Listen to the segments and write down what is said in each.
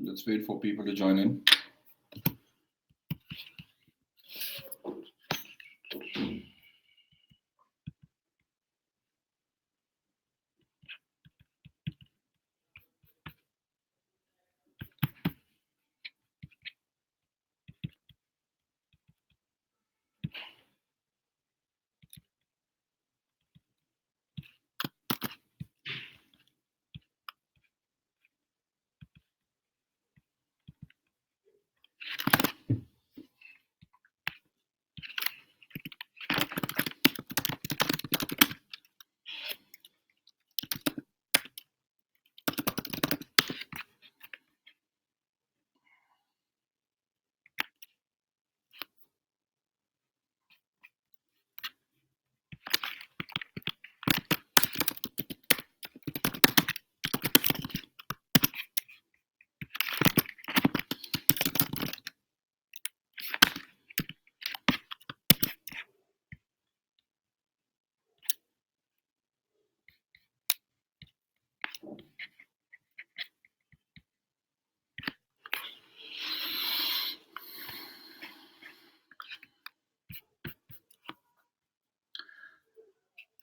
Let's wait for people to join in.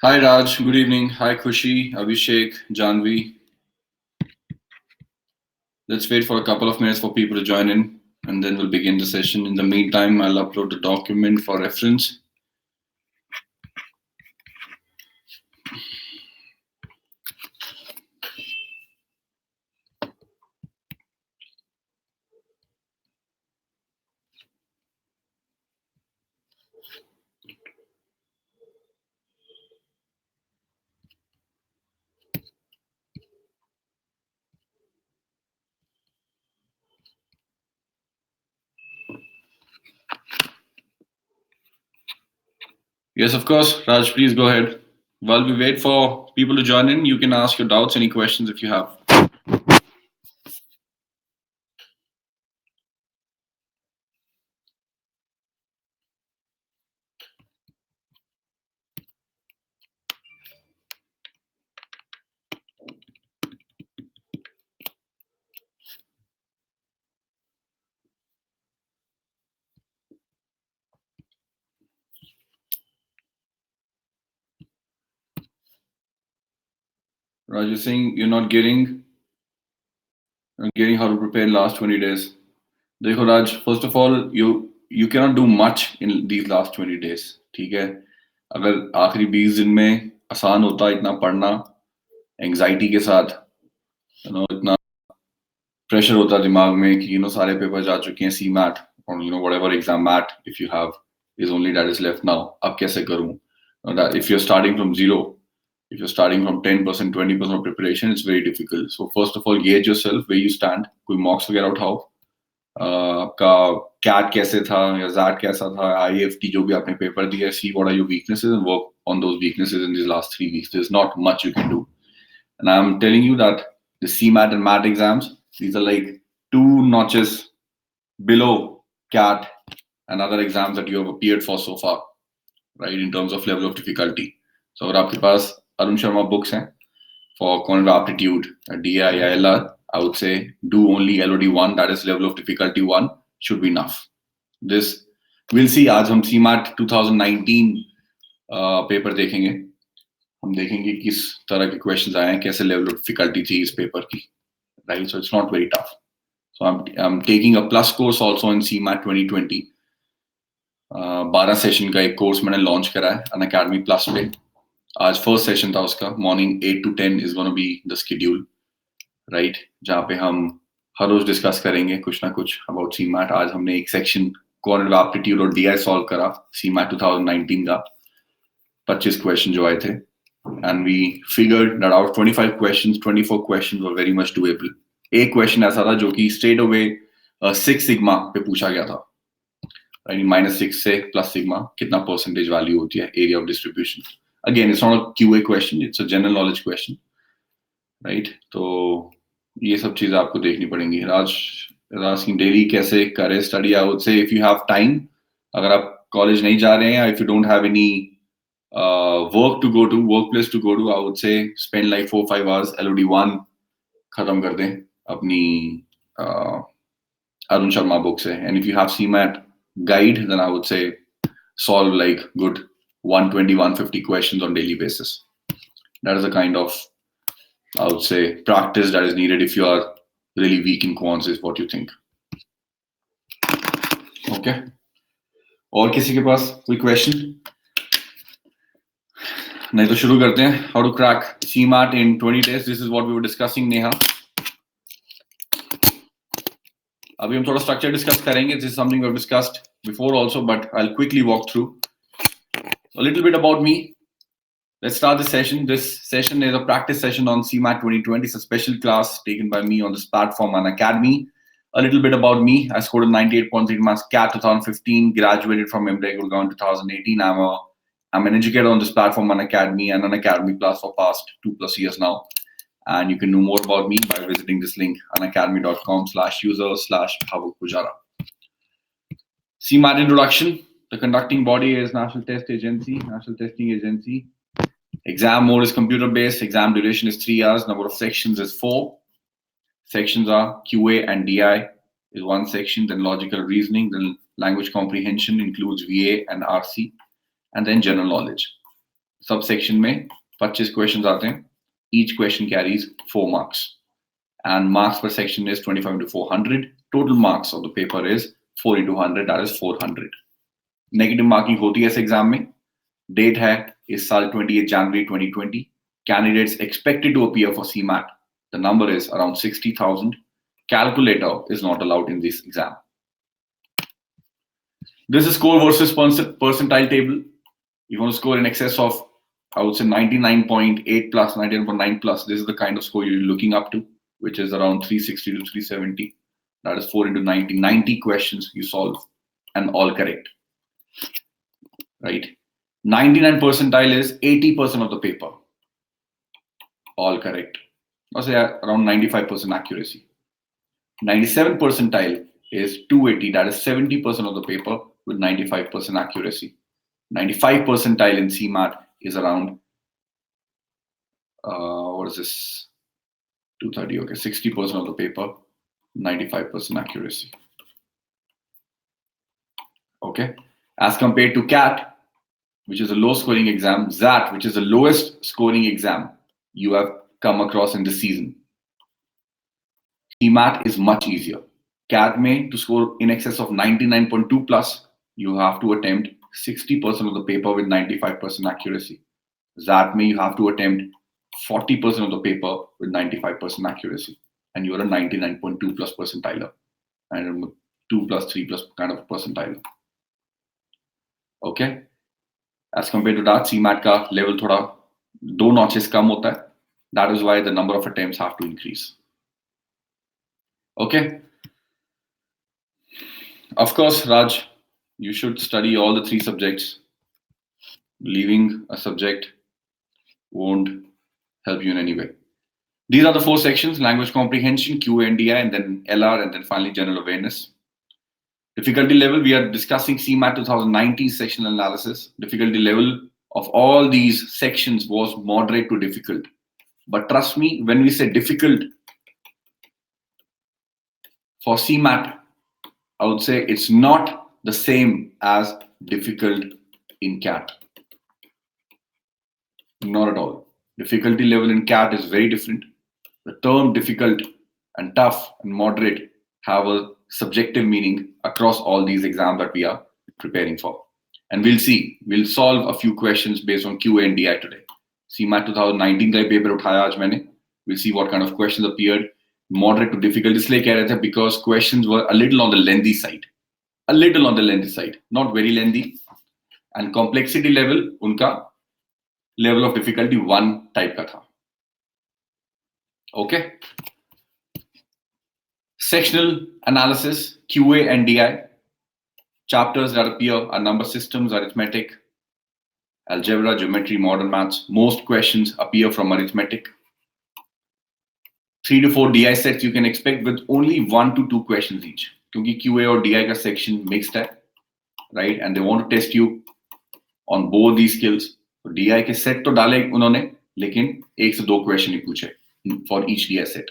Hi Raj, good evening. Hi Khushi, Abhishek, Janvi. Let's wait for a couple of minutes for people to join in and then we'll begin the session. In the meantime, I'll upload the document for reference. Yes, of course. Raj, please go ahead. While we wait for people to join in, you can ask your doubts, any questions if you have. Raj, you're saying you're not getting how to prepare in last 20 days. देखो Raj, first of all, you cannot do much in these last 20 days. ठीक है? अगर आखिरी 20 दिन में आसान होता इतना पढ़ना, एंग्जाइटी के साथ, इतना प्रेशर होता दिमाग में कि सारे पेपर जा चुके हैं, CMAT or whatever exam MAT if you have is only that is left now. अब कैसे करूं? If you're starting from zero, if you're starting from 10%, 20% of preparation, it's very difficult. So first of all, gauge yourself where you stand. कोई mocks figure out how. आपका CAT कैसे था या ZAT कैसा था, IFT जो भी आपने पेपर दिया, see what are your weaknesses and work on those weaknesses in these last 3 weeks. There's not much you can do. And I'm telling you that the CMAT and MAT exams, these are like 2 notches below CAT and other exams that you have appeared for so far, right, in terms of level of difficulty. So अगर आपके पास Arun Sharma books हैं for quantitative aptitude, DI, ILR, I would say do only LOD 1, that is level of difficulty 1, should be enough. This, we'll see. आज हम CMAT 2019 paper देखेंगे. हम देखेंगे किस तरह के क्वेश्चंस आए हैं, कैसे लेवल ऑफ डिफिकल्टी थी इस पेपर की, right? So it's not very tough. So I am taking a plus course also in CMAT 2020. 12 session का एक कोर्स मैंने लॉन्च करा है Unacademy प्लस पे. आज फर्स्ट सेशन था उसका. Morning 8 to 10 is gonna be the schedule, right, जहाँ पे हम हर रोज डिस्कस करेंगे कुछ ना कुछ अबाउट CMAT. आज हमने एक सेक्शन क्वांटिटेटिव एप्टीट्यूड और DI सॉल्व करा CMAT 2019 का. 25 क्वेश्चन जो आए थे. And we figured that out of 25 questions, 24 questions were very much doable. एक क्वेश्चन ऐसा था जो कि straight away 6 sigma पे पूछा गया था, right? -6 से plus sigma कितना percentage value होती है area of distribution. Again, it's not a QA question, it's a general knowledge question, right? तो ये सब चीजें आपको देखनी पड़ेंगी. राज की डेली कैसे करें study? I would say if you have time, अगर आप कॉलेज नहीं जा रहे हैं, if you don't have any workplace to go to, I would say spend like 4-5 hours LOD 1 खत्म कर दें अपनी Arun Sharma book se. And if you have CMAT guide, then I would say solve like good 120, 150 questions on daily basis. That is the kind of, I would say, practice that is needed if you are really weak in quants, is what you think. Okay. और किसी के पास कोई question? नहीं तो शुरू करते हैं. How to crack CMAT in 20 days. This is what we were discussing, Neha. अभी हम थोड़ा स्ट्रक्चर डिस्कस करेंगे. This is something we've discussed before also, but I'll quickly walk through. A little bit about me. Let's start this session. This session is a practice session on CMAT 2020. It's a special class taken by me on this platform, Unacademy. A little bit about me. I scored a 98.3 marks CAT 2015, graduated from MDEC Gurgaon in 2018. I'm an educator on this platform, Unacademy, and Unacademy Plus for past 2+ years now. And you can know more about me by visiting this link, unacademy.com/user/Bhavuk Pujara. CMAT introduction. The conducting body is National Testing Agency. Exam mode is computer-based. Exam duration is 3 hours. Number of sections is 4. Sections are QA and DI is one section, then logical reasoning, then language comprehension includes VA and RC, and then general knowledge. Subsection में 25 questions आते हैं. Each question carries 4 marks. And marks per section is 25 into 400. Total marks of the paper is 4 into 100, that is 400. Negative marking होती है इस exam में. Date है is 28 January 2020. Candidates expected to appear for CMAT. The number is around 60,000. Calculator is not allowed in this exam. This is score versus percentile table. You want to score in excess of, I would say, 99.8 plus, 99.9 plus. This is the kind of score you're looking up to, which is around 360 to 370. That is 4 into 90. 90 questions you solve and all correct. Right? 99 percentile is 80% of the paper. All correct. I'll say around 95% accuracy. 97 percentile is 280. That is 70% of the paper with 95% accuracy. 95 percentile in CMAT is around, what is this? 230. Okay, 60% of the paper, 95% accuracy. Okay. As compared to CAT, which is a low scoring exam, ZAT, which is the lowest scoring exam you have come across in this season. CMAT is much easier. CAT may, to score in excess of 99.2 plus, you have to attempt 60% of the paper with 95% accuracy. ZAT may, you have to attempt 40% of the paper with 95% accuracy. And you are a 99.2 plus percentiler. And 2 plus, 3 plus kind of percentiler. Okay? As compared to that, CMAT का level थोड़ा 2 notches कम होता है. That is why the number of attempts have to increase. Okay. Of course, Raj, you should study all the 3 subjects. Leaving a subject won't help you in any way. These are the 4 sections: language comprehension, QA and DI, and then LR, and then finally general awareness. Difficulty level, we are discussing CMAT 2019 sectional analysis. Difficulty level of all these sections was moderate to difficult. But trust me, when we say difficult for CMAT, I would say it's not the same as difficult in CAT. Not at all. Difficulty level in CAT is very different. The term difficult and tough and moderate have a subjective meaning across all these exams that we are preparing for. And we'll see. We'll solve a few questions based on QA and DI today. CMAT 2019 का paper उठाया आज मैंने. We'll see what kind of questions appeared. Moderate to difficult इसलिए कह रहे थे because questions were a little on the lengthy side. A little on the lengthy side. Not very lengthy. And complexity level, उनका level of difficulty 1 type का था. Okay. Sectional analysis, QA and DI. Chapters that appear are number systems, arithmetic, algebra, geometry, modern maths. Most questions appear from arithmetic. 3 to 4 DI sets you can expect with only 1 to 2 questions each. Because QA or DI ka section mixed hai, right? And they want to test you on both these skills. So DI ke set to dale unhone, lekin 1 se 2 question hi puche for each DI set.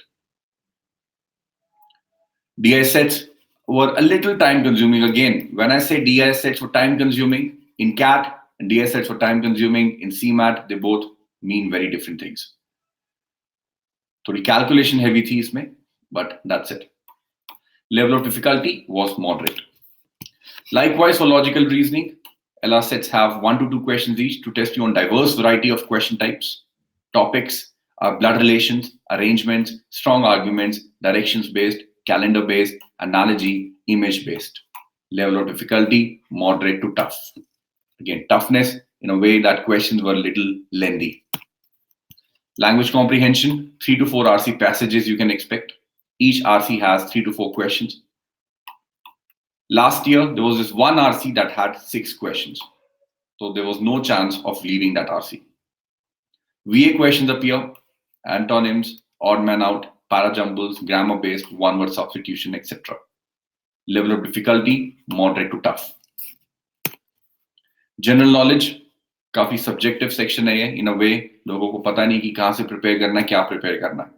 DI sets were a little time consuming. Again, when I say DI sets were time consuming in CAT and DI sets were time consuming in CMAT, they both mean very different things. थोड़ी calculation heavy थी इसमें, but that's it. Level of difficulty was moderate. Likewise, for logical reasoning, LR sets have 1 to 2 questions each to test you on diverse variety of question types, topics, blood relations, arrangements, strong arguments, directions-based, calendar-based, analogy, image-based. Level of difficulty, moderate to tough. Again, toughness in a way that questions were a little lengthy. Language comprehension, 3 to 4 RC passages you can expect. Each RC has 3 to 4 questions. Last year, there was this one RC that had 6 questions. So there was no chance of leaving that RC. VA questions appear, antonyms, odd man out, parajumbles, grammar-based, one-word substitution, etc. Level of difficulty, moderate to tough. General knowledge, काफी subjective section है ये. In a way, लोगों को पता नहीं कि कहाँ से prepare करना है, क्या prepare करना है.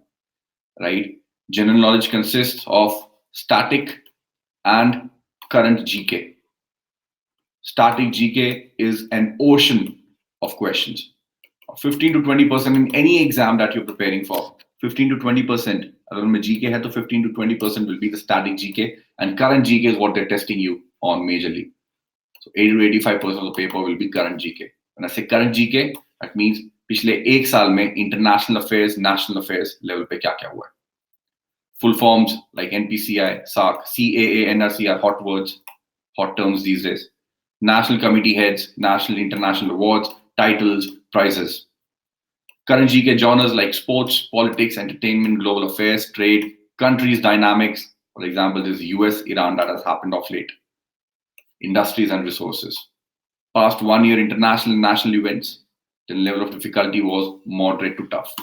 Right? General knowledge consists of static and current GK. Static GK is an ocean of questions. 15 to 20% in any exam that you're preparing for. 15 to 20%. अगर उनमें GK है तो 15 to 20% will be the static GK, and current GK is what they're testing you on majorly. So 80 to 85% of the paper will be current GK. When I say current GK, that means पिछले एक साल में international affairs, national affairs level पे क्या क्या हुआ है. Full forms like NPCI, SARC, CAA, NRC are hot words, hot terms these days. National committee heads, national, international awards, titles, prizes. Current GK genres like sports, politics, entertainment, global affairs, trade, countries, dynamics. For example, this US, Iran that has happened of late. Industries and resources. Past 1 year international and national events, the level of difficulty was moderate to tough.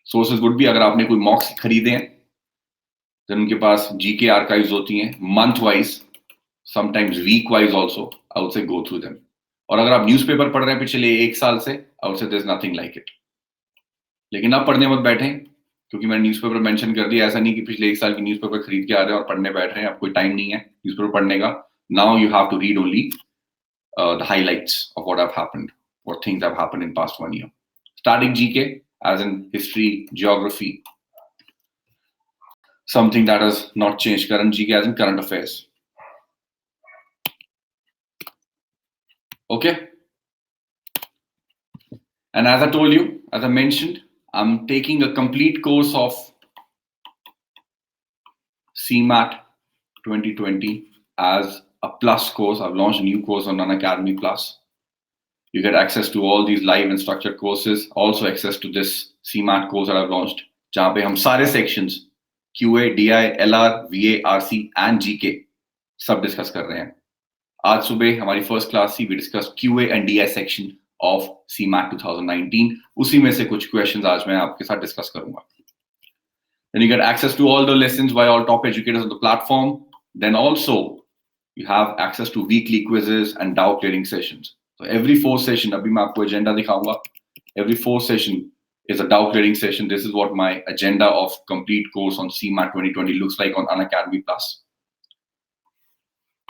Sources would be अगर आपने कोई mocks खरीदे हैं, then उनके पास GK archives होती हैं, month wise, sometimes week wise also. I would say go through them. और अगर आप न्यूज़पेपर पढ़ रहे हैं पिछले एक साल से, I would say there's nothing like it. लेकिन आप पढ़ने मत बैठें, क्योंकि मैंने न्यूज़पेपर मेंशन कर दिया. ऐसा नहीं कि पिछले एक साल की न्यूज़पेपर खरीद के आ रहे हैं और पढ़ने बैठ रहे हैं. आपको कोई टाइम नहीं है न्यूज़पेपर पढ़ने का. Now you have to read only the highlights of what have happened, what things have happened in past 1 year. Static GK, as in history, geography, something that has not changed. Current GK, as in current affairs. Okay. And as I told you, as I mentioned, I'm taking a complete course of CMAT 2020 as a plus course. I've launched a new course on Unacademy Plus. You get access to all these live and structured courses, also access to this CMAT course that I've launched, जहाँ पे हम सारे sections QA, DI, LR, VA, RC and GK सब discuss कर रहे हैं. आज सुबह हमारी फर्स्ट क्लास थी. We discussed QA and DI section of CMAT 2019. उसी में से कुछ questions आज मैं आपके साथ डिस्कस करूंगा. Then you get access to all the lessons by all top educators on the platform. Then also you have access to weekly quizzes and doubt clearing sessions. So every 4 session, अभी मैं आपको agenda दिखाऊंगा. Every 4 session is a doubt clearing session. This is what my agenda of complete course on CMAT 2020 looks like on Unacademy Plus.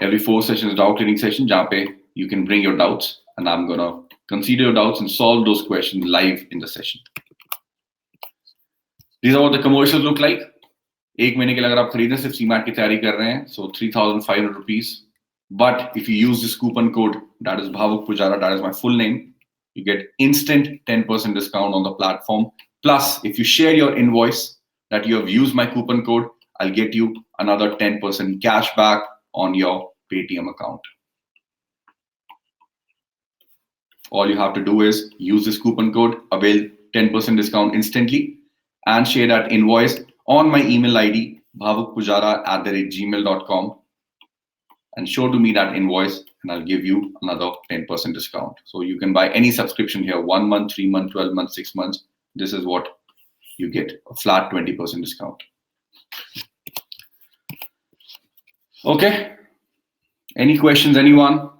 Every 4 sessions doubt clearing session, जहाँ पे you can bring your doubts and I'm gonna consider your doubts and solve those questions live in the session. These are what the commercials look like. एक महीने के लिए अगर आप खरीदें सिर्फ CMAT की तैयारी कर रहे हैं, so 3,500 rupees. But if you use this coupon code, that is Bhavuk Pujara, that is my full name, you get instant 10% discount on the platform. Plus, if you share your invoice that you have used my coupon code, I'll get you another 10% cash back on your Paytm account. All you have to do is use this coupon code, avail 10% discount instantly, and share that invoice on my email ID, bhavukpujara@gmail.com, and show to me that invoice, and I'll give you another 10% discount. So you can buy any subscription here, 1 month, 3 months, 12 months, 6 months. This is what you get, a flat 20% discount. Okay. Any questions, anyone?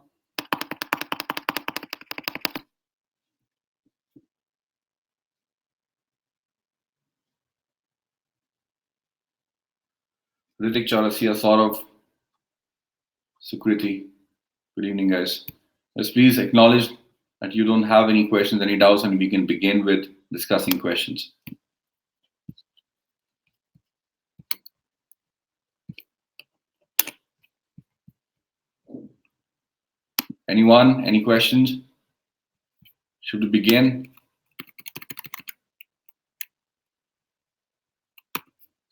Ritik Chaurasia, Saurav, Sukriti. Good evening, guys. Let's please acknowledge that you don't have any questions, any doubts, and we can begin with discussing questions. Anyone? Any questions? Should we begin?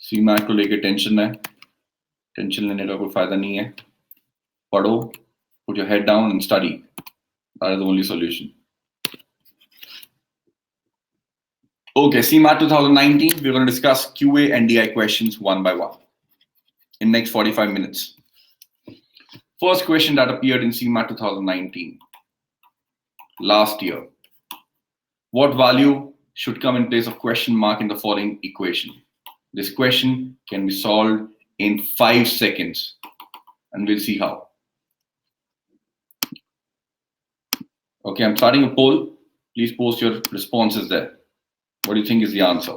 CMAT को लेके tension है, tension लेने का कोई फायदा नहीं है. पढ़ो, put your head down and study. That is the only solution. Okay, CMAT 2019, we're going to discuss QA and DI questions one by one in next 45 minutes. First question that appeared in CMAT 2019, last year. What value should come in place of question mark in the following equation? This question can be solved in 5 seconds, and we'll see how. Okay, I'm starting a poll. Please post your responses there. What do you think is the answer?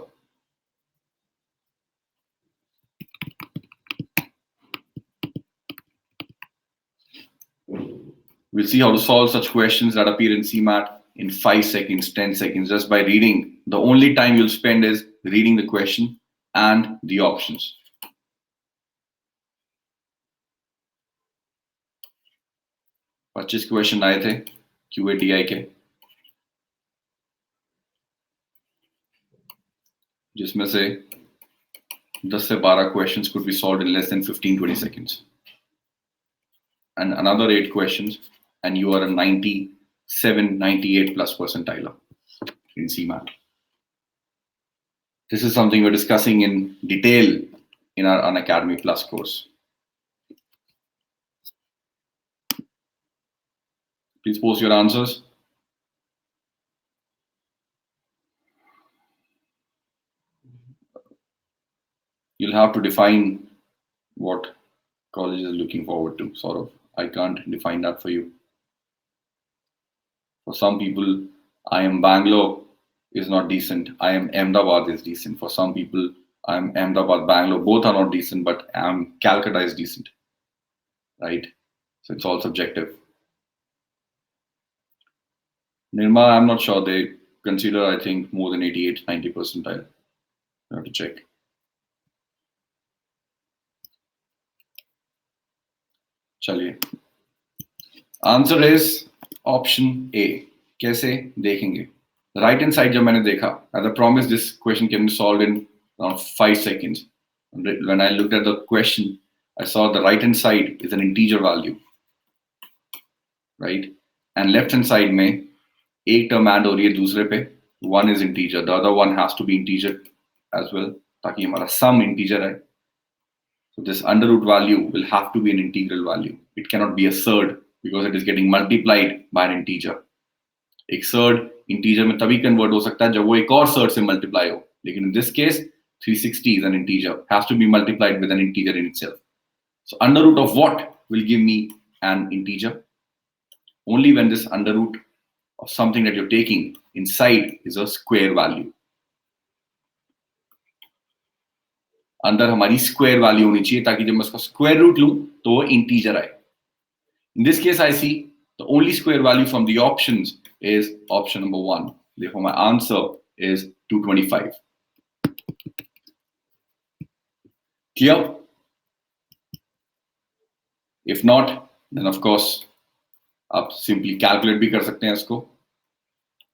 We'll see how to solve such questions that appear in CMAT in 5 seconds, 10 seconds, just by reading. The only time you'll spend is reading the question and the options. पच्चीस question आए थे QA/DI के, जिसमें से 10 से 12 questions could be solved in less than 15-20 seconds. And another 8 questions, and you are a 97, 98 plus percentile in CMAT. This is something we're discussing in detail in our Unacademy Plus course. Please post your answers. You'll have to define what college is looking forward to, sort of. I can't define that for you. For some people, I am Bangalore is not decent. I am Ahmedabad is decent. For some people, I am Ahmedabad, Bangalore. Both are not decent, but I am Calcutta is decent, right? So it's all subjective. Nirma, I'm not sure. They consider, I think, more than 88, 90 percentile. I have to check. चलिए. Answer is option A. कैसे देखेंगे? The right hand side जब मैंने देखा, as I promised, this question can be solved in around 5 seconds. When I looked at the question, I saw the right hand side is an integer value, right? And left hand side में एक term add हो रही है दूसरे पे, one is integer, the other one has to be integer as well, ताकि हमारा sum integer है. So this under root value will have to be an integral value. It cannot be a surd because it is getting multiplied by an integer. एक surd integer में तभी convert हो सकता है जब वो एक और surd से multiply हो. लेकिन in this case, 360 is an integer, has to be multiplied with an integer in itself. So under root of what will give me an integer? Only when this under root of something that you're taking inside is a square value. अंदर हमारी square value होनी चाहिए ताकि जब मैं उसका square root लूं तो वो integer आए. In this case, I see the only square value from the options is option number 1. Therefore, my answer is 225. Clear? If not, then of course, आप simply calculate भी कर सकते हैं इसको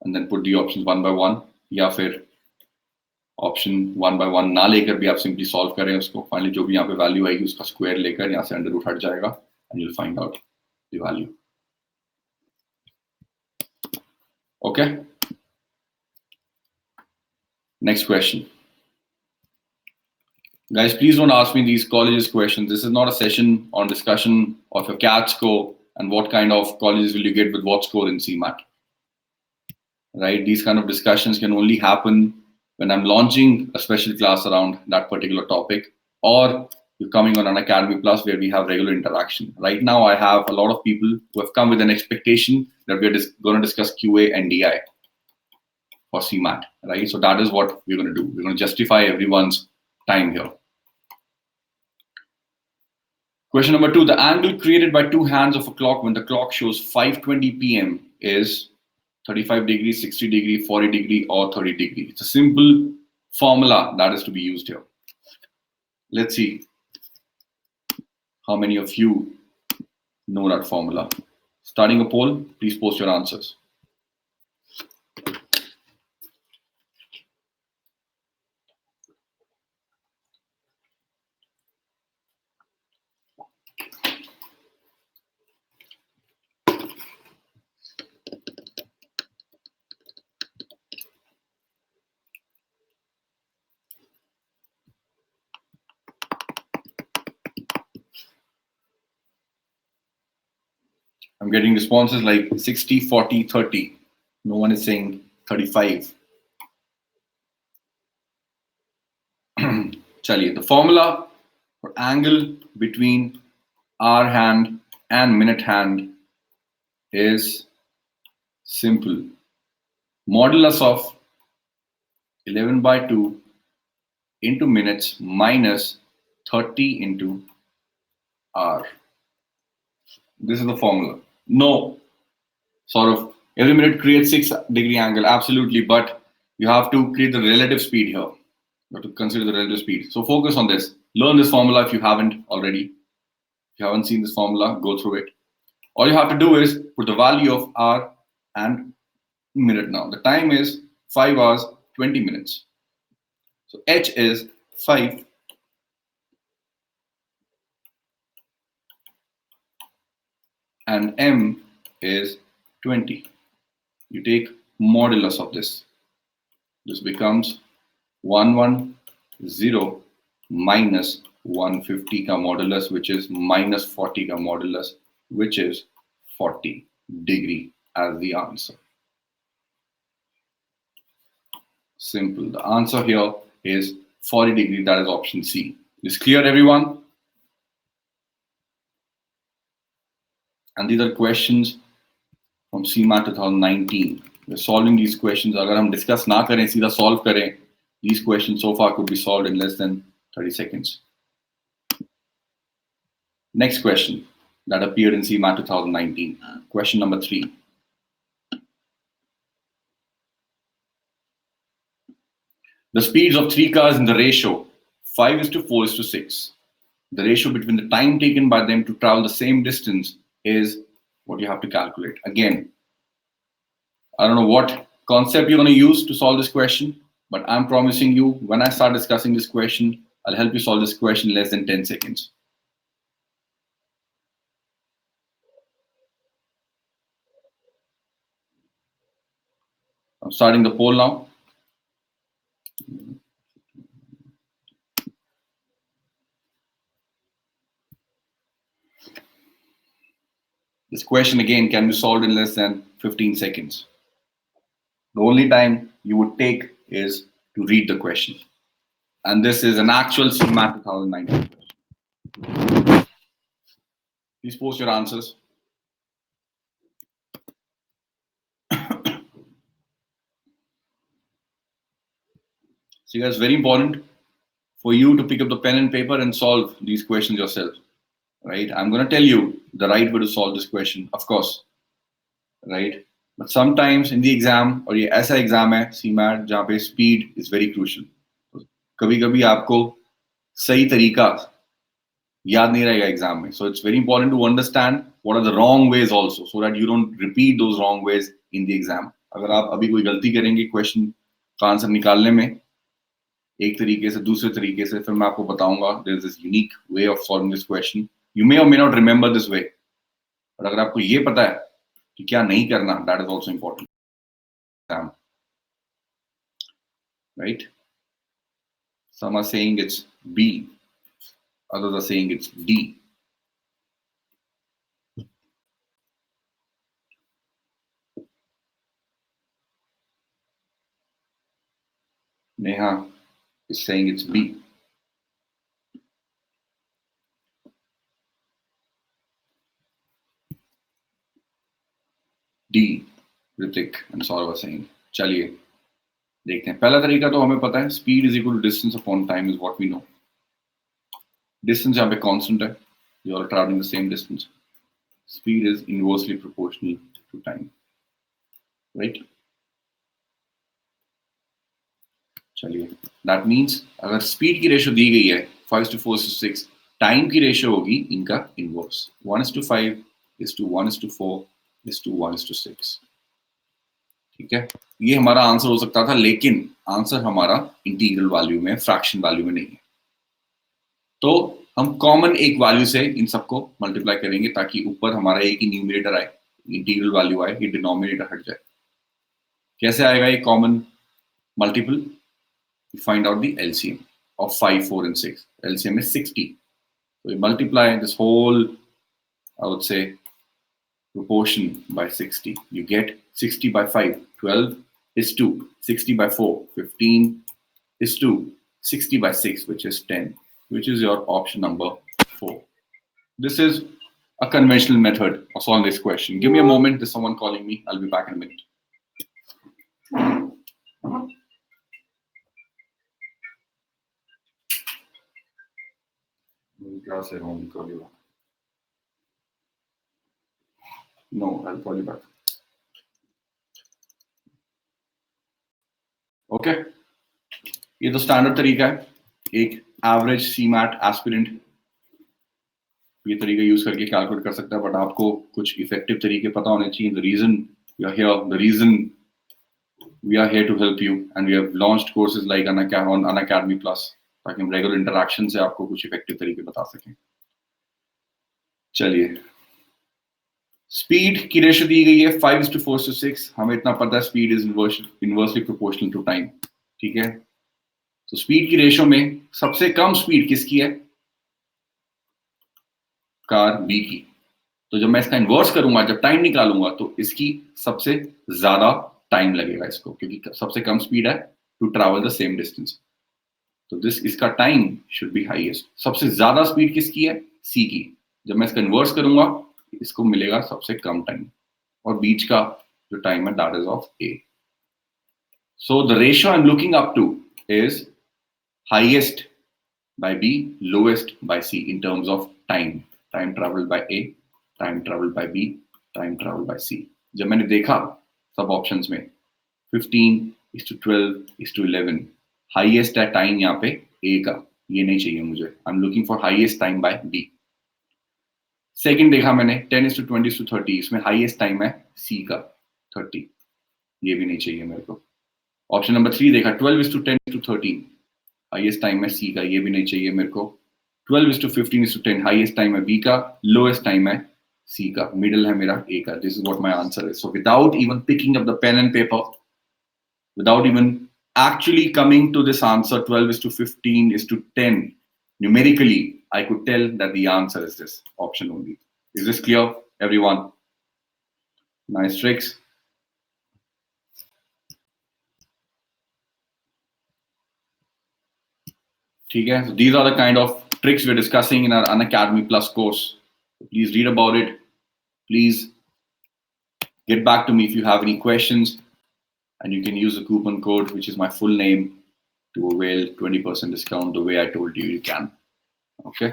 and then put the options one by one, या फिर option one by one ना लेकर भी आप simply solve करें उसको. Finally, जो भी यहाँ पे value आएगी उसका square लेकर यहाँ से under root हट जाएगा and you'll find out the value. Okay. Next question. Guys, please don't ask me these colleges questions. This is not a session on discussion of your CAT score and what kind of colleges will you get with what score in CMAT. Right? These kind of discussions can only happen when I'm launching a special class around that particular topic, or you're coming on Unacademy Plus where we have regular interaction. Right now, I have a lot of people who have come with an expectation that we're going to discuss QA and DI for CMAT, right? So that is what we're going to do. We're going to justify everyone's time here. Question number 2, the angle created by two hands of a clock when the clock shows 5:20 p.m. is 35 degrees, 60 degree, 40 degree, or 30 degree. It's a simple formula that is to be used here. Let's see how many of you know that formula. Starting a poll, please post your answers. I'm getting responses like 60, 40, 30. No one is saying 35. Chaliye, the formula for angle between hour hand and minute hand is simple. Modulus of 11/2 into minutes minus 30 into hour. This is the formula. No, sort of every minute creates 6-degree angle, absolutely, but you have to create the relative speed here. You have to consider the relative speed. So focus on this. Learn this formula if you haven't already. If you haven't seen this formula, go through it. All you have to do is put the value of hour and minute now. The time is 5 hours, 20 minutes. So H is 5 and M is 20. You take modulus of this. This becomes 110 minus 150 ka modulus, which is minus 40 ka modulus, which is 40 degree as the answer. Simple. The answer here is 40 degree. That is option C. Is clear, everyone? And these are questions from CMAT 2019. We're solving these questions. Agar hum discuss na kare, seedha solve kare, these questions so far could be solved in less than 30 seconds. Next question that appeared in CMAT 2019. Question number 3. The speeds of 3 cars in the ratio 5:4:6. The ratio between the time taken by them to travel the same distance is what you have to calculate. Again, I don't know what concept you're going to use to solve this question, but I'm promising you, when I start discussing this question, I'll help you solve this question in less than 10 seconds. I'm starting the poll now. This question again can be solved in less than 15 seconds. The only time you would take is to read the question. And this is an actual CMAT 2019 question. Please post your answers. So guys, very important for you to pick up the pen and paper and solve these questions yourself, right? I'm going to tell you the right way to solve this question, of course, right? But sometimes in the exam, or ये ऐसा exam है CMAT जहाँ पे speed is very crucial. कभी-कभी आपको सही तरीका याद नहीं रहेगा exam में. So it's very important to understand what are the wrong ways also, so that you don't repeat those wrong ways in the exam. अगर आप अभी कोई गलती करेंगे question का आंसर निकालने में एक तरीके से दूसरे तरीके से, फिर मैं आपको बताऊंगा there is this unique way of solving this question. You may or may not remember this way, but अगर आपको ये पता है कि क्या नहीं करना, that is also important. Right? Some are saying it's B, others are saying it's D. Neha is saying it's B. D, Ritik and Saurav are saying. चलिए देखते हैं. पहला तरीका तो हमें पता है, speed is equal to distance upon time is what we know. Distance यहाँ पे constant है, You are traveling the same distance. Speed is inversely proportional to time, right? चलिए, that means अगर speed की ratio दी गई है 5:4:6, time की ratio होगी इनका inverse 1:5:1:4:1:6. ठीक है, ये हमारा आंसर हो सकता था, लेकिन आंसर हमारा इंटीग्रल वैल्यू में, फ्रैक्शन वैल्यू में नहीं है। तो हम कॉमन एक वैल्यू से इन सबको मल्टीप्लाई करेंगे ताकि ऊपर हमारा एक ही न्यूमरेटर आए, इंटीग्रल वैल्यू आए, ये डिनोमिनेटर हट जाए। कैसे आएगा ये common multiple? Find out the LCM of 5, 4 and 6. LCM is 60. So we multiply this whole, I would say, proportion by 60. You get 60 by 5, 12 is 2. 60 by 4, 15 is 2. 60 by 6, which is 10, which is your option number 4. This is a conventional method of solving this question. Give me a moment. There's someone calling me. I'll be back in a minute. No, I'll call you back. Okay. ये तो standard तरीका है, एक average CMAT aspirant ये तरीका use करके calculate कर सकता है, बट आपको कुछ इफेक्टिव तरीके पता होने चाहिए. The reason we are here, the reason we are here to help you, and we have launched courses like on Unacademy plus, ताकि हम रेगुलर इंटरेक्शन से आपको कुछ इफेक्टिव तरीके बता सकें. चलिए, स्पीड की रेशियो दी गई है 5:4:6. हमें इतना पता है speed is inversely proportional to time. ठीक है, तो स्पीड की रेशियो में सबसे कम स्पीड किसकी है? कार बी की. तो जब मैं इसका इन्वर्स करूंगा, जब टाइम निकालूंगा, तो इसकी सबसे ज्यादा टाइम लगेगा इसको, क्योंकि सबसे कम स्पीड है to travel the same distance. तो इसका टाइम शुड बी हाईएस्ट. सबसे ज्यादा स्पीड किसकी है? सी की. जब मैं इसका इन्वर्स करूंगा, इसको मिलेगा सबसे कम टाइम, और बीच का जो टाइम है that is of A. So the ratio I am looking up two is highest by B, lowest by C in terms of time. Time traveled by A, time traveled by B, time traveled by C. जब मैंने देखा सब options में 15:12:11, highest है time यहाँ पे A का, ये नहीं चाहिए मुझे. I am looking for highest time by B. Second देखा मैंने 10:20:30, इसमें हाईएस्ट टाइम है C का 30, ये भी नहीं चाहिए मेरे को. ऑप्शन नंबर 3 देखा 12:10:13, हाईएस्ट टाइम है सी का, ये भी नहीं चाहिए मेरे को. 12:15:10, हाईएस्ट टाइम है बी का, लोएस्ट टाइम है सी का, मिडिल है मेरा ए का. This is what my answer is. So without even picking up the pen and paper, without even actually coming to this answer 12:15:10 numerically, I could tell that the answer is this option only. Is this clear, everyone? Nice tricks. ठीक है, so these are the kind of tricks we're discussing in our Unacademy Plus course. Please read about it. Please get back to me if you have any questions, and you can use the coupon code, which is my full name, to avail 20% discount the way I told you can. Okay?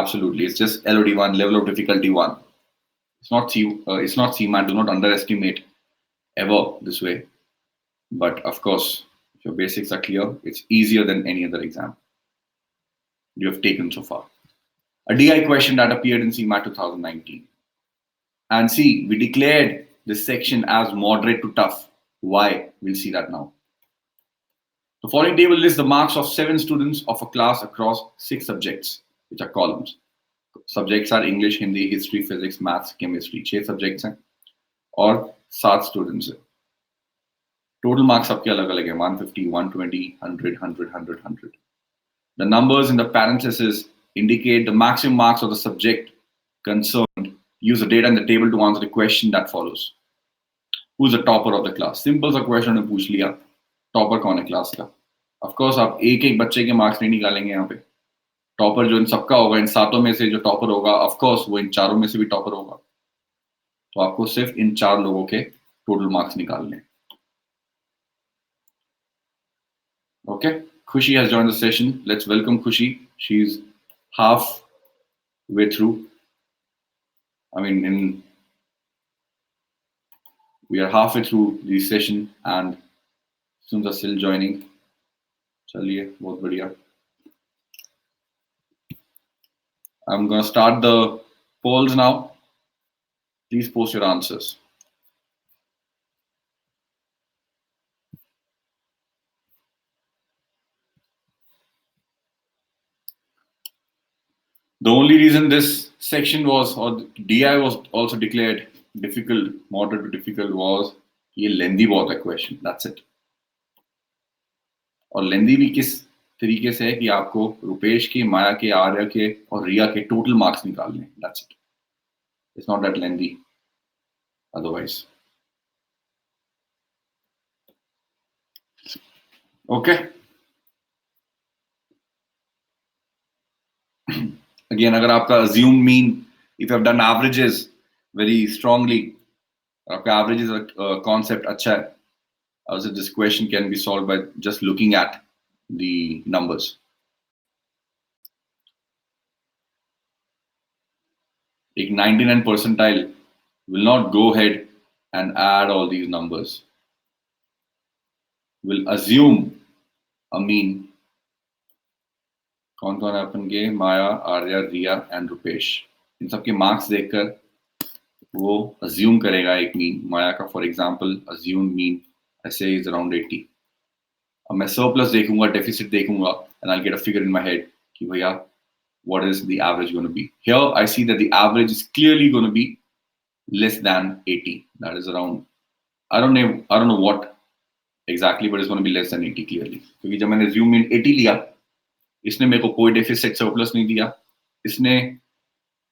Absolutely, it's just LOD1, level of difficulty 1. It's not CMAT. Do not underestimate ever this way. But of course, if your basics are clear, it's easier than any other exam you have taken so far. A DI question that appeared in CMAT 2019. And see, we declared this section as moderate to tough. Why? We'll see that now. The following table lists the marks of 7 students of a class across 6 subjects, which are columns. Subjects are English, Hindi, History, Physics, Maths, Chemistry. 6 subjects हैं और 7 students हैं. Total marks सबके अलग अलग है, 150, 120, 100, 100, 100, 100. The numbers in the parentheses indicate the maximum marks of the subject concerned. Use the data in the table to answer the question that follows. Who's the topper of the class? Simple सा question ने पूछ लिया, topper कौन है class का. Of course आप एक एक बच्चे के मार्क्स नहीं निकालेंगे यहाँ पे. टॉपर जो इन सबका होगा, इन 7 में से जो टॉपर होगा, of course वो इन 4 में से भी टॉपर होगा. तो आपको सिर्फ इन 4 लोगों के टोटल मार्क्स निकालने. Okay? Khushi has joined the session. Let's welcome Khushi. She's halfway through. We are halfway through the session and students are still joining. चलिए बहुत बढ़िया. I'm going to start the polls now. Please post your answers. The only reason this section was, or DI was also declared difficult, moderate to difficult, was ये lengthy बहुत है question. That's it. और lengthy भी किस तरीके से है कि आपको रुपेश के, माया के, आर्या के और रिया के total marks निकालने. That's it. It's not that lengthy. Otherwise. Okay. Again, अगर आपका assumed mean, if you have done averages very strongly, आपका averages concept अच्छा है, also this question can be solved by just looking at the numbers. एक 99 percentile will not go ahead and add all these numbers. Will assume a mean. कौन कौन है अपन के? माया, आर्या, रिया and Rupesh. इन सबके marks देखकर वो assume करेगा एक मीन. माया का फॉर एग्जांपल assumed mean ऐसे is around 80. अब मैं surplus देखूंगा, deficit देखूंगा, and I'll get a figure in my head कि भैया what is the average going to be? Here I see that the average is clearly going to be less than 80. That is around, I don't know what exactly, but it's going to be less than 80 clearly. क्योंकि जब मैंने assume mean 80 लिया, इसने मेरे को कोई deficit surplus नहीं दिया, इसने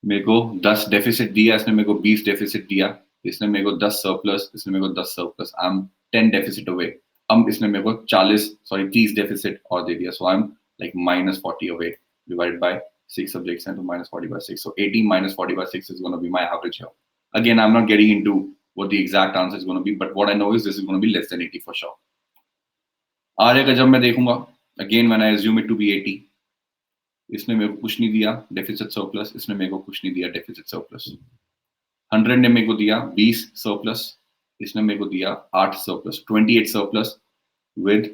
मेरे को 10 deficit दिया, इसने मेरे को 20 deficit दिया, इसने मेरे को 10 surplus, इसने मेरे को 10 surplus. I'm 10 deficit away. अब इसने मेरे को 30 deficit और दे दिया. So I'm like minus 40 away, divided by 6 subjects and to minus 40 by 6. So 80 minus 40 by 6 is going to be my average here. Again, I'm not getting into what the exact answer is going to be, but what I know is this is going to be less than 80 for sure. आर्य का जब मैं देखूंगा, again when I assume it to be 80, इसने मेरे को कुछ नहीं दिया डेफिसिट सरप्लस, इसने मेरे को कुछ नहीं दिया डेफिसिट सरप्लस. 100 ने मेरे को दिया 20 सरप्लस, इसने मेरे को दिया 8 surplus, 28 surplus with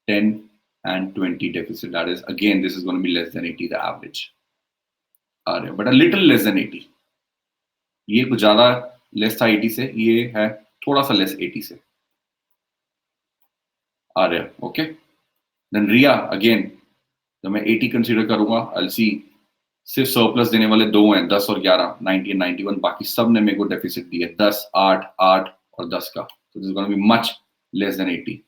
10 and 20 deficit. That is, again, this is going to be less than 80, the average. But a little less than 80. ये कुछ ज्यादा लेस था 80 से, ये है थोड़ा सा लेस 80 से. आर्य, ओके. देन रिया, अगेन जब मैं 80 कंसीडर करूंगा, I'll see सिर्फ सरप्लस देने वाले दो हैं, 10 और 11, 90 and 91. बाकी सब ने मेरे को डेफिसिट दिया 10, 8, 8 और 10 का. So this is going to be much less than 80.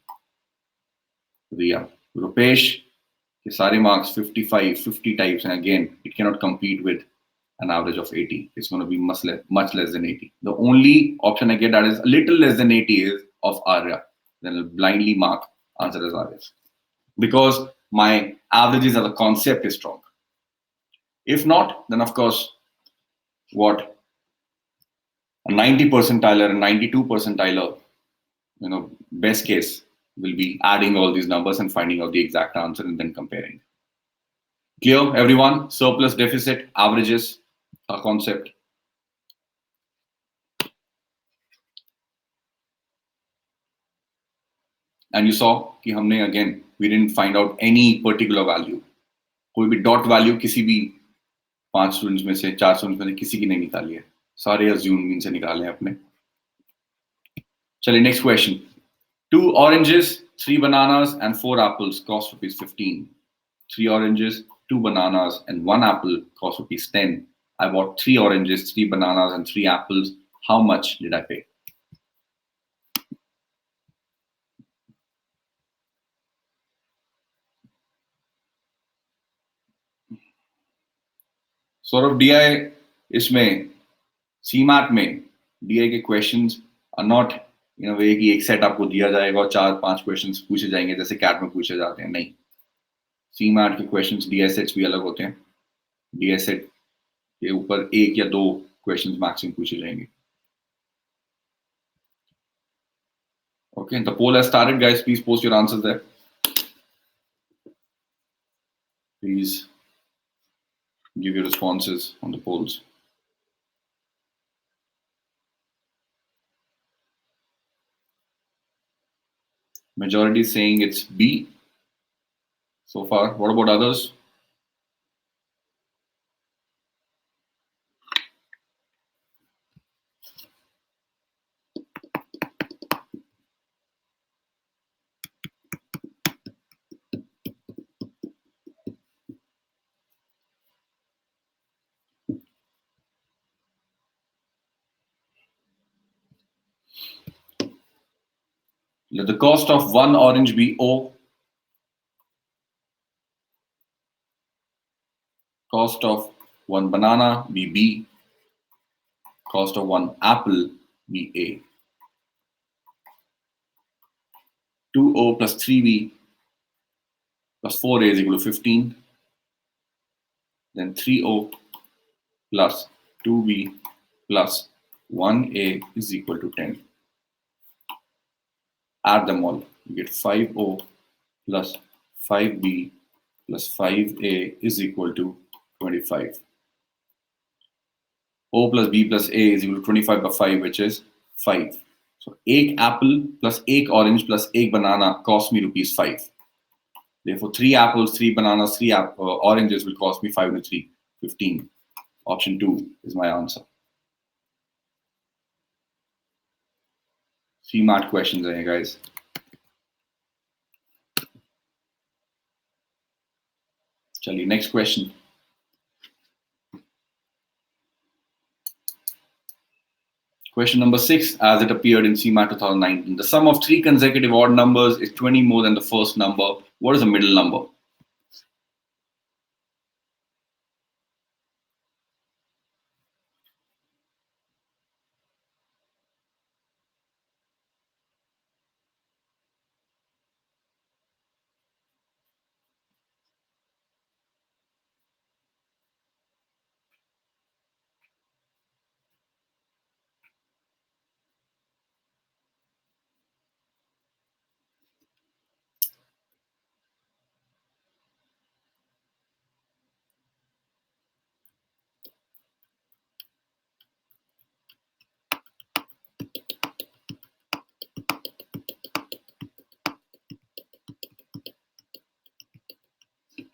रिया, रुपेश के सारे मार्क्स 55, 50 टाइप्स हैं. Again, it cannot compete with an average of 80. It's going to be much less than 80. The only option I get that is a little less than 80 is of Arya. Then I'll blindly mark answer as Arya. Because my averages as a concept is strong. If not, then of course, what? A 90 percentiler, a 92 percentiler, best case will be adding all these numbers and finding out the exact answer and then comparing. Clear, everyone? Surplus, deficit, averages, a concept. And you saw कि हमने again, we didn't find out any particular value. कोई भी dot value किसी भी 5 students में से, 4 students में से किसी की नहीं निकाली है. सारे assumed mean से निकाले हैं अपने. चलिए next question. 2 oranges, 3 bananas and 4 apples cost rupees 15. 3 oranges, 2 bananas and 1 apple cost rupees 10. I bought 3 oranges, 3 bananas and 3 apples. How much did I pay? Sort of DI इसमें CMAT में DI के questions are not in a way कि एक set आपको दिया जाएगा और 4-5 questions पूछे जाएंगे जैसे CAT में पूछे जाते हैं. नहीं, CMAT के questions DI sets भी अलग होते हैं. DI set के ऊपर 1 या 2 questions maximum पूछे जाएंगे. Okay, the poll has started, guys. Please post your answers there. Please give your responses on the polls. Majority is saying it's B so far. What about others? Let the cost of one orange be O. Cost of one banana be B. Cost of one apple be A. 2O plus 3B plus 4A is equal to 15. Then 3O plus 2B plus 1A is equal to 10. Add them all. You get 5O plus 5B plus 5A is equal to 25. O plus B plus A is equal to 25 by 5, which is 5. So, एक apple plus एक orange plus एक banana cost me rupees 5. Therefore, 3 apples, 3 bananas, 3 oranges will cost me 5 to 3, 15. Option 2 is my answer. CMAT questions are here, guys. Chaliye, next question. Question number 6, as it appeared in CMAT 2019. The sum of 3 consecutive odd numbers is 20 more than the first number. What is the middle number?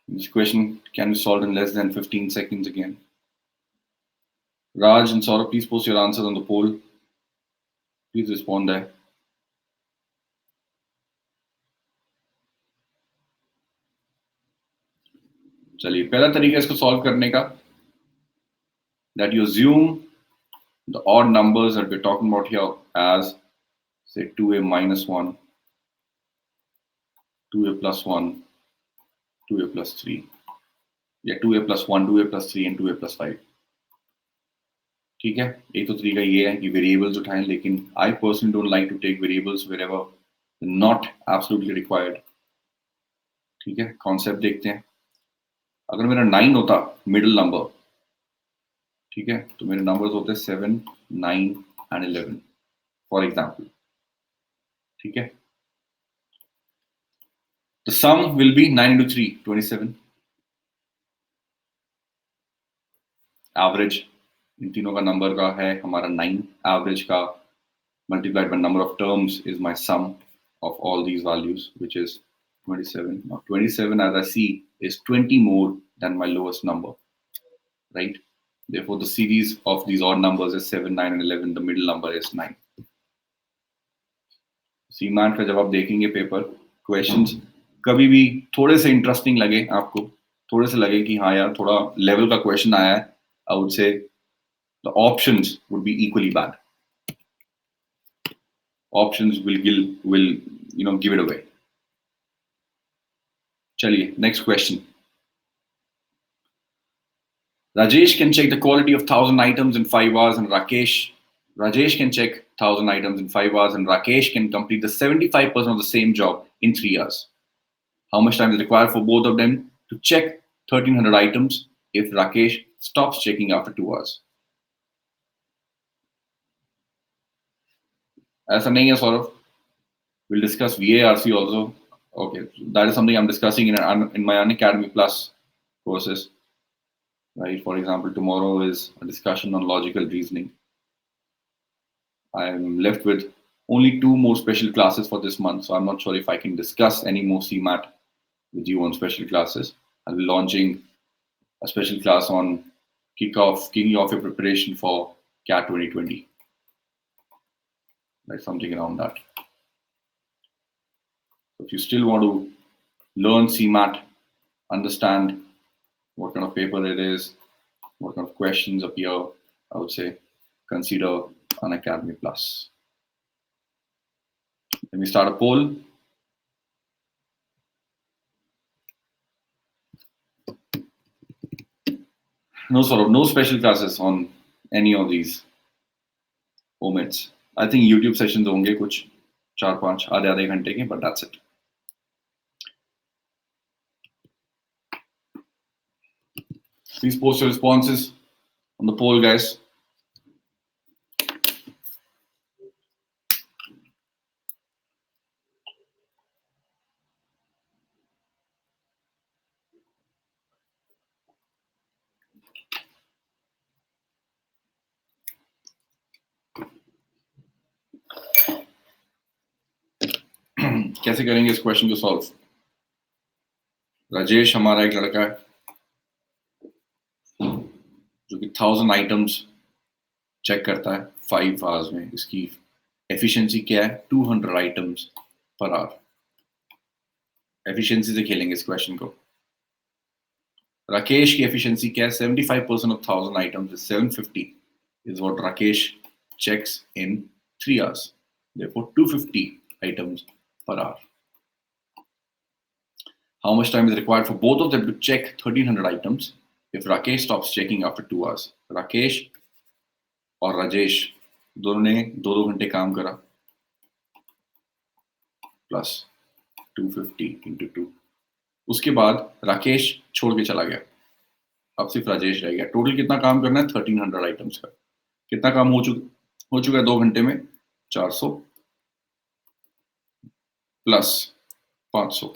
This question can be solved in less than 15 seconds again. Raj and Saurabh, please post your answers on the poll. Please respond there. चलिए, पहला तरीका इसको solve करने का, that you assume the odd numbers that we're talking about here as, say, 2A minus 1, 2A plus 1, 2A plus 3. Yeah, 2A plus 1, 2A plus 3 and 2A plus 5. ठीक है, एक तो तरीका ये है कि वेरिएबल्स उठाएं, लेकिन I personally don't like to take variables wherever they're not absolutely required. ठीक है, कॉन्सेप्ट देखते हैं. अगर मेरा 9 होता मिडिल नंबर, ठीक है, तो मेरे नंबर्स होते 7, 9 and 11 फॉर एग्जांपल. ठीक है, the sum will be 9 into 3, 27. Average in तीनों का नंबर का है हमारा 9. एवरेज का multiplied by number of terms is my sum of all these values, which is 27. Now 27, as I see, is 20 more than my lowest number, right? Therefore, the series of these odd numbers is 7, 9 and 11. The middle number is 9. CMAT का जब आप देखेंगे paper questions, कभी भी थोड़े से interesting लगे आपको, थोड़े से लगे कि हाँ यार थोड़ा लेवल का क्वेश्चन आया है, I would say the options would be equally bad. Options will give it away. Chaliye, next question. Rajesh can check the quality of 1,000 items in 5 hours, and Rajesh can check 1,000 items in 5 hours, and Rakesh can complete the 75% of the same job in 3 hours. How much time is required for both of them to check 1,300 items if Rakesh stops checking after 2 hours? ऐसा नहीं है Saurabh. We'll discuss VARC also. Okay, that is something I'm discussing in my Unacademy Plus courses, right? For example, tomorrow is a discussion on logical reasoning. I'm left with only 2 more special classes for this month, so I'm not sure if I can discuss any more CMAT with you on special classes. I'll be launching a special class on kicking off your preparation for CAT 2020, like something around that. So if you still want to learn CMAT, understand what kind of paper it is, what kind of questions appear, I would say consider Unacademy Plus. Let me start a poll. No special classes on any of these omits. I think YouTube sessions होंगे कुछ 4-5 आधे घंटे के, but that's it. Please post your responses on the poll, guys. कैसे करेंगे इस question को solve? Rajesh हमारा एक लड़का है जो कि 1000 आइटम्स चेक करता है 5 आवर्स में. इसकी एफिशिएंसी क्या है? 200 आइटम्स पर आवर. एफिशिएंसी से खेलेंगे इस क्वेश्चन को. राकेश की एफिशिएंसी क्या है? 75% of 1000 items is 750 is what Rakesh checks in 3 hours. Therefore 250 items per hour. How much time is required for both of them to check 1300 items if Rakesh stops checking after 2 hours? Rakesh और राजेश दोनों ने 2-2 घंटे काम करा plus 250 into 2. उसके बाद राकेश छोड़ के चला गया. अब सिर्फ राजेश रह गया. टोटल कितना काम करना है? 1300 आइटम्स का. कितना काम हो चुका है 2 घंटे में? 400 plus 500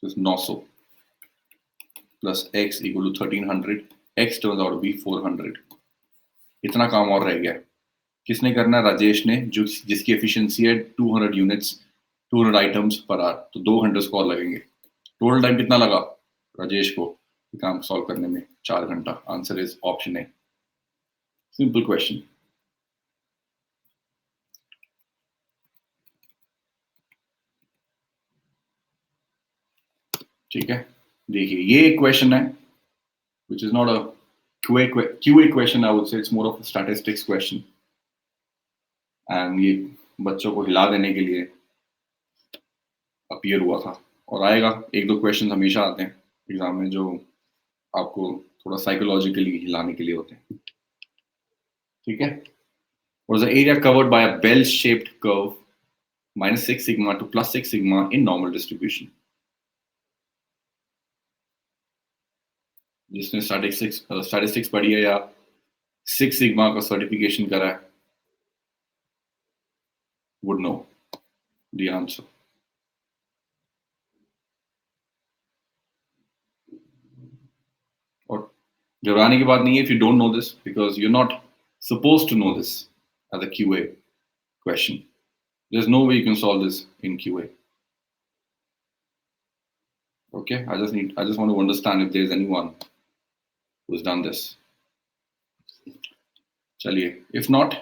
900 plus x equal to 1300. x turns out to be 400. इतना काम और रह गया. किसने करना है? राजेश ने, जो जिसकी एफिशिएंसी है 200 यूनिट्स 200 आइटम्स पर आवर. तो 2 घंटे उसको और लगेंगे. टोटल टाइम कितना लगा राजेश को काम सॉल्व करने में? 4 घंटा. Answer is option A. Simple question. ठीक है, देखिए ये एक क्वेश्चन है which is not a QA question, I would say it's more of a statistics question, and ये बच्चों को हिला देने के लिए अपीयर हुआ था और आएगा. 1-2 क्वेश्चन हमेशा आते हैं एग्जाम में जो आपको थोड़ा साइकोलॉजिकली हिलाने के लिए होते हैं. ठीक है. What is the area covered by a bell-shaped curve -6 sigma to +6 sigma in normal distribution? जिसने स्टैटिस्टिक्स पढ़ी है या 6 सिग्मा का सर्टिफिकेशन करा है would know the answer. और घबराने की बात नहीं है if you don't know this, because you're not supposed to know this as a QA question. There's no way you can solve this in QA. Okay, I just want to understand if there's anyone who's done this. चलिए, if not,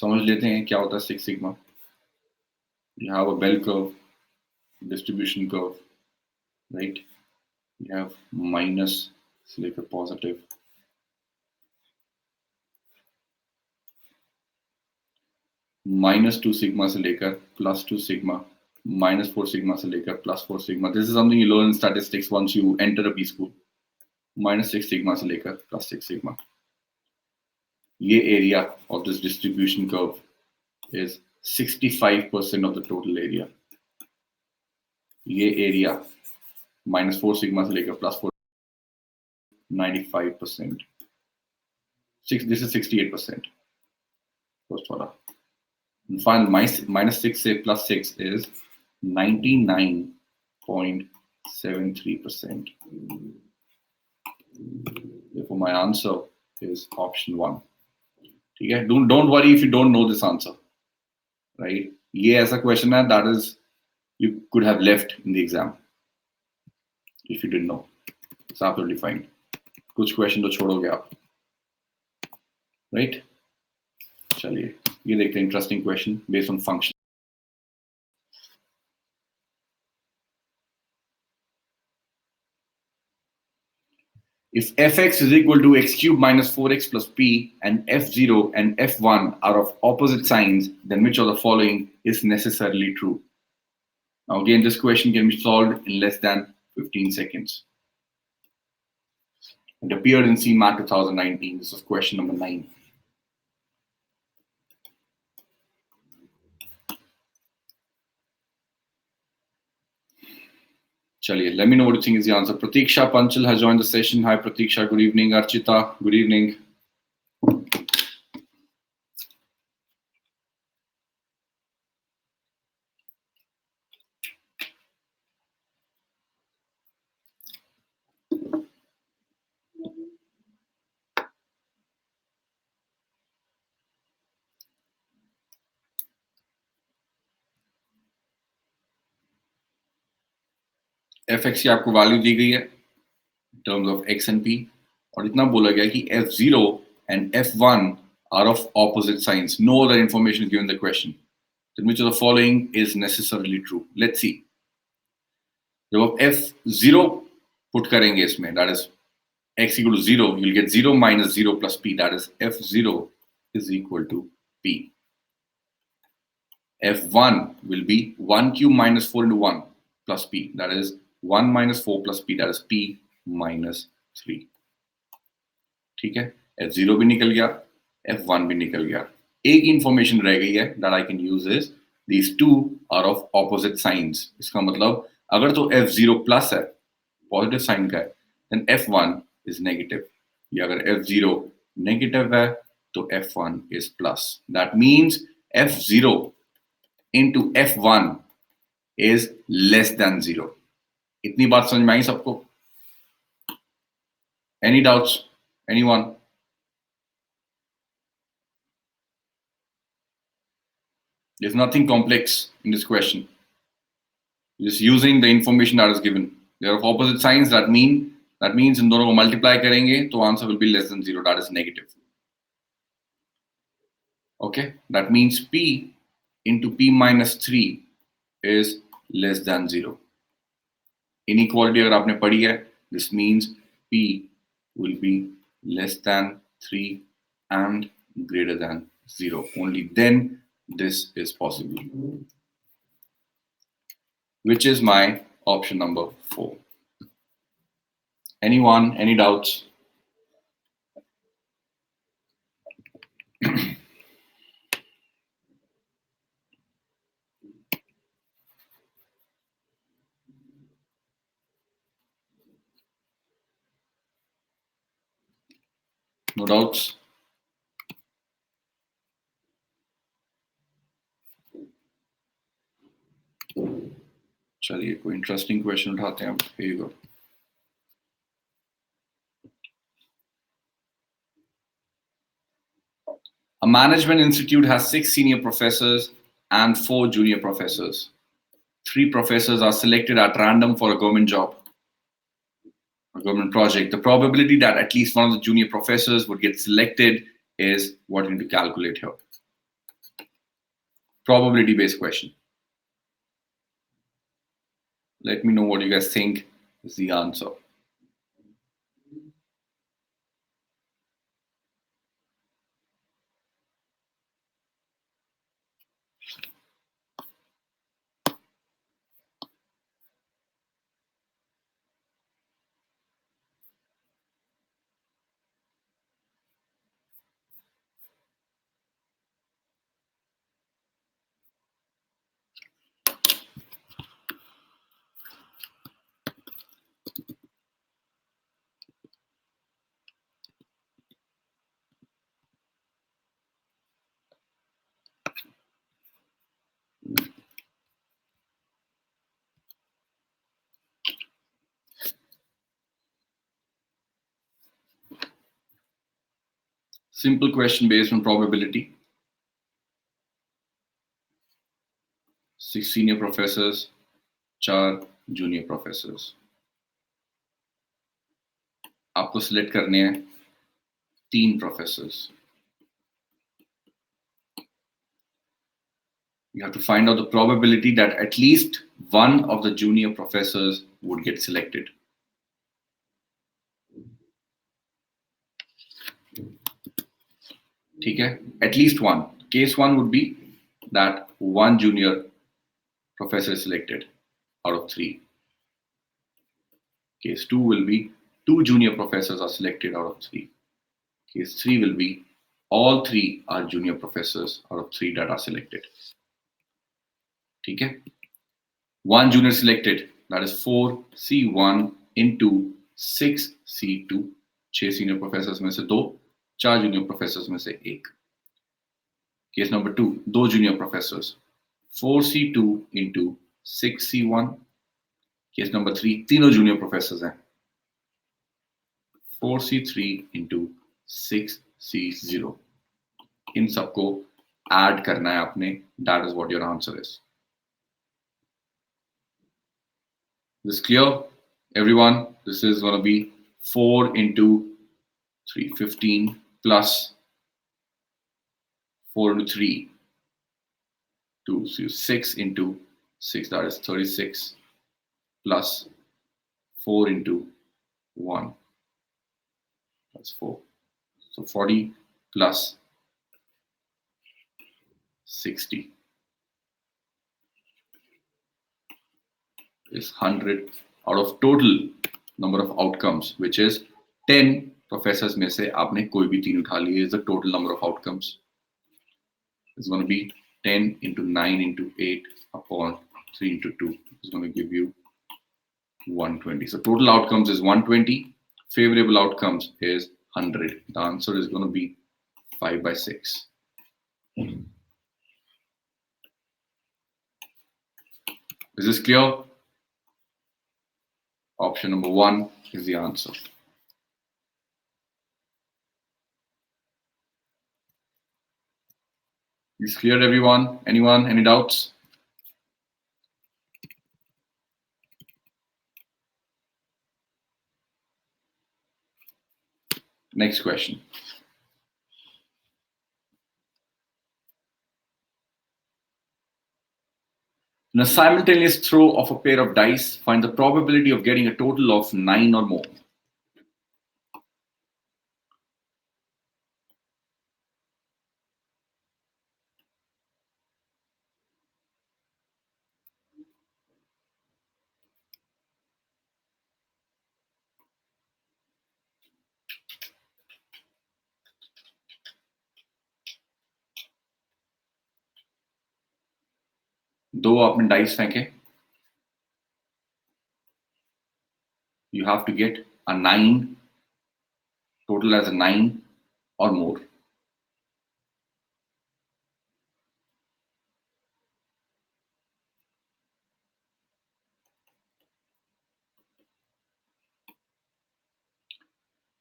समझ लेते हैं क्या होता है 6 sigma. You have a bell curve, distribution curve, right? You have minus से लेकर positive, -2 sigma से लेकर +2 sigma, -4 sigma से लेकर +4 sigma. This is something you learn in statistics once you enter a B school. -6 sigma से लेकर +6 sigma. ये area of this distribution curve is 65% of the total area. ये area -4 sigma से लेकर +4 95%. This is 68%. First वाला. Find -6 से +6 is 99.6%. 73%. Therefore, my answer is option 1. Okay? Don't worry if you don't know this answer. Right? ये ऐसा question है that is you could have left in the exam if you didn't know. It's absolutely fine. कुछ question तो छोड़ोगे आप. Right? चलिए ये देखते हैं interesting question based on function. If fx is equal to x cubed minus 4x plus p and f0 and f1 are of opposite signs, then which of the following is necessarily true? Now again, this question can be solved in less than 15 seconds. It appeared in CMAT 2019. This is question number 9. Chaliye, let me know what you think is the answer. Pratiksha Panchal has joined the session. Hi Pratiksha, good evening. Archita, good evening. fx की आपको value दी गई है in terms of x and p और इतना बोला गया कि f0 and f1 are of opposite signs. No other information is given in the question. Then which of the following is necessarily true? Let's see. जब आप f0 put करेंगे इसमें, that is x equal to 0, you'll get 0 minus 0 plus p, that is f0 is equal to p. f1 will be 1 cube minus 4 into 1 plus p, that is 1 minus 4 plus p, that is p minus 3. ठीक है, f0 भी निकल गया, f1 भी निकल गया. एक information रह गई है that I can use is these two are of opposite signs. इसका मतलब अगर तो f0 प्लस है, पॉजिटिव साइन का है, then f1 is negative. या अगर f0 नेगेटिव है तो f1 is plus. That means f0 into f1 is less than 0. इतनी बात समझ में आई सबको? Any doubts? Anyone? There's nothing complex in this question. Just using the information that is given. They are of opposite signs. That means इन दोनों को multiply करेंगे तो answer will be less than 0. That is negative. Okay. That means p into p minus 3 is less than 0. Inequality अगर आपने पढ़ी है, this means p will be less than 3 and greater than 0. Only then this is possible. Which is my option number 4. Anyone? Any doubts? No doubts? चलिए कोई interesting question उठाते हैं. Here you go. A management institute has 6 senior professors and 4 junior professors. 3 professors are selected at random for a government job, a government project. The probability that at least one of the junior professors would get selected is what you need to calculate here. Probability based question. Let me know what you guys think is the answer. Simple question based on probability. 6 senior professors, 4 junior professors. आपको select करने हैं 3 professors. You have to find out the probability that at least one of the junior professors would get selected. ठीक है? At least one. Case 1 would be that 1 junior professor is selected out of 3. Case 2 will be 2 junior professors are selected out of 3. Case 3 will be all 3 are junior professors out of 3 that are selected. ठीक है? 1 junior selected, that is 4C1 into 6C2. 6 senior professors में से 2, 4 junior professors में से 1. Case number 2, 2 junior professors, 4C2 into 6C1. Case number 3, तीनों junior professors हैं, 4C3 into 6C0. इन सबको add करना है आपने. That is what your answer is. This is clear, everyone? This is going to be 4 into 3, 15 plus 4 into 3, 2, so 6 into 6, that is 36, plus 4 into 1, that's 4. So 40 plus 60 is 100 out of total number of outcomes, which is 10 professors में से आपने कोई भी 3 उठा लिए, is the total number of outcomes. It's going to be 10 into 9 into 8 upon 3 into 2 is going to give you 120. So total outcomes is 120. Favorable outcomes is 100. The answer is going to be 5 by 6. Is this clear? Option number 1 is the answer. Is clear, everyone? Anyone? Any doubts? Next question. In a simultaneous throw of a pair of dice, find the probability of getting a total of 9 or more. दो आपने dice फेंके. You have to get a 9, total as a 9 or more.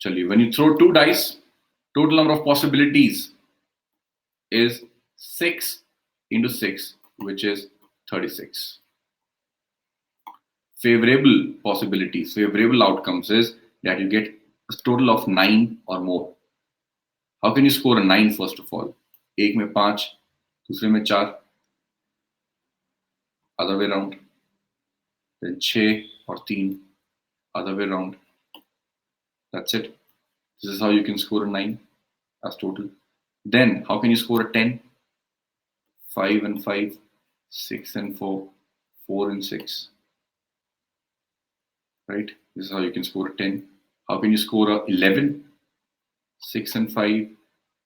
चलिए, when you throw 2 dice, total number of possibilities is 6 into 6, which is 36. Favorable possibilities, favorable outcomes is that you get a total of 9 or more. How can you score a 9 first of all? एक में 5, दूसरे में 4, other way around, then 6 और 3, other way around. That's it. This is how you can score a 9 as total. Then how can you score a 10? 5 and 5, 6 and 4, 4 and 6. Right? This is how you can score a 10. How can you score a 11? 6 and 5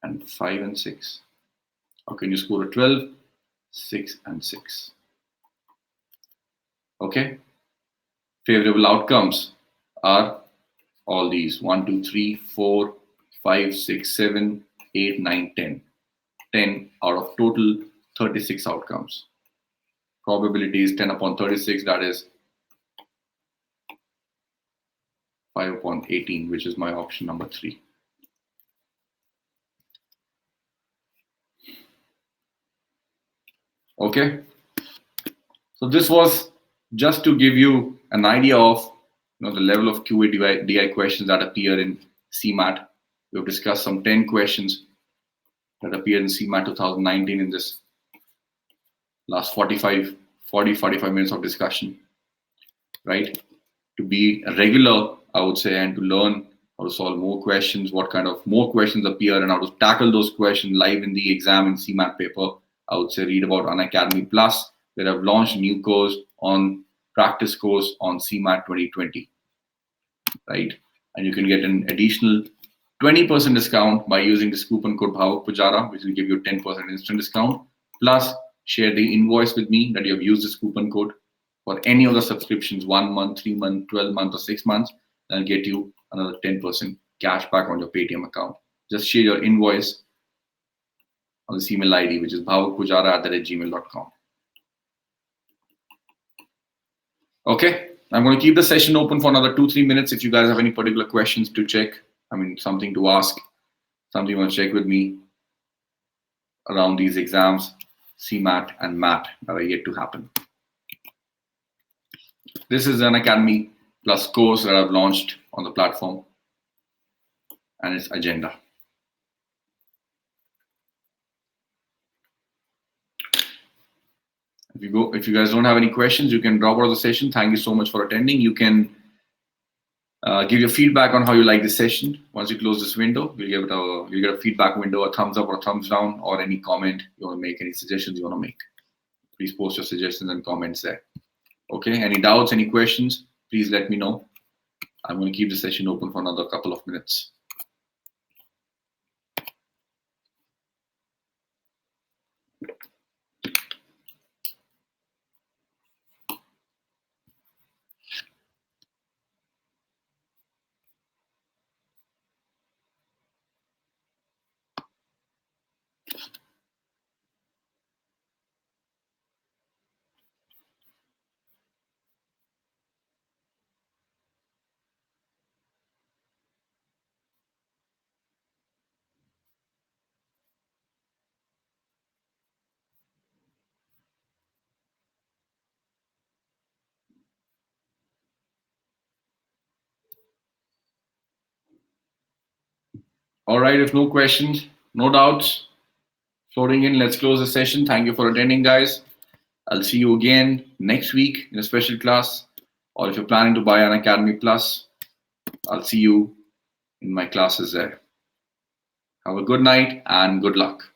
and 5 and 6. How can you score a 12? 6 and 6. Okay? Favorable outcomes are all these: 1, 2, 3, 4, 5, 6, 7, 8, 9, 10. 10 out of total 36 outcomes. Probability is 10 upon 36, that is 5 upon 18, which is my option number 3. Okay. So this was just to give you an idea of the level of QA DI questions that appear in CMAT. We've discussed some 10 questions that appeared in CMAT 2019 in this last 45 minutes of discussion, right? To be a regular, I would say, and to learn how to solve more questions, what kind of more questions appear, and how to tackle those questions live in the exam in CMAT paper, I would say read about Unacademy Plus, where I've launched a new course on practice course on CMAT 2020, right? And you can get an additional 20% discount by using this coupon code Bhavuk Pujara, which will give you 10% instant discount. Plus, share the invoice with me that you have used this coupon code for any of the subscriptions, 1 month, 3 months, 12 months, or 6 months. I'll get you another 10% cash back on your Paytm account. Just share your invoice on this email ID, which is bhavukpujara@gmail.com. Okay, I'm going to keep the session open for another 2-3 minutes. If you guys have any particular questions to check, something to ask, something you want to check with me around these exams, CMAT and MAT that are yet to happen. This is an Unacademy Plus course that I've launched on the platform and its agenda. If you guys don't have any questions, you can drop out of the session. Thank you so much for attending. You can give your feedback on how you like this session. Once you close this window, you'll get a feedback window, a thumbs up or a thumbs down, or any comment you want to make, any suggestions you want to make. Please post your suggestions and comments there. Okay, any doubts, any questions, please let me know. I'm going to keep the session open for another couple of minutes. All right, if no questions, no doubts, floating in, let's close the session. Thank you for attending, guys. I'll see you again next week in a special class, or if you're planning to buy Unacademy Plus, I'll see you in my classes there. Have a good night and good luck.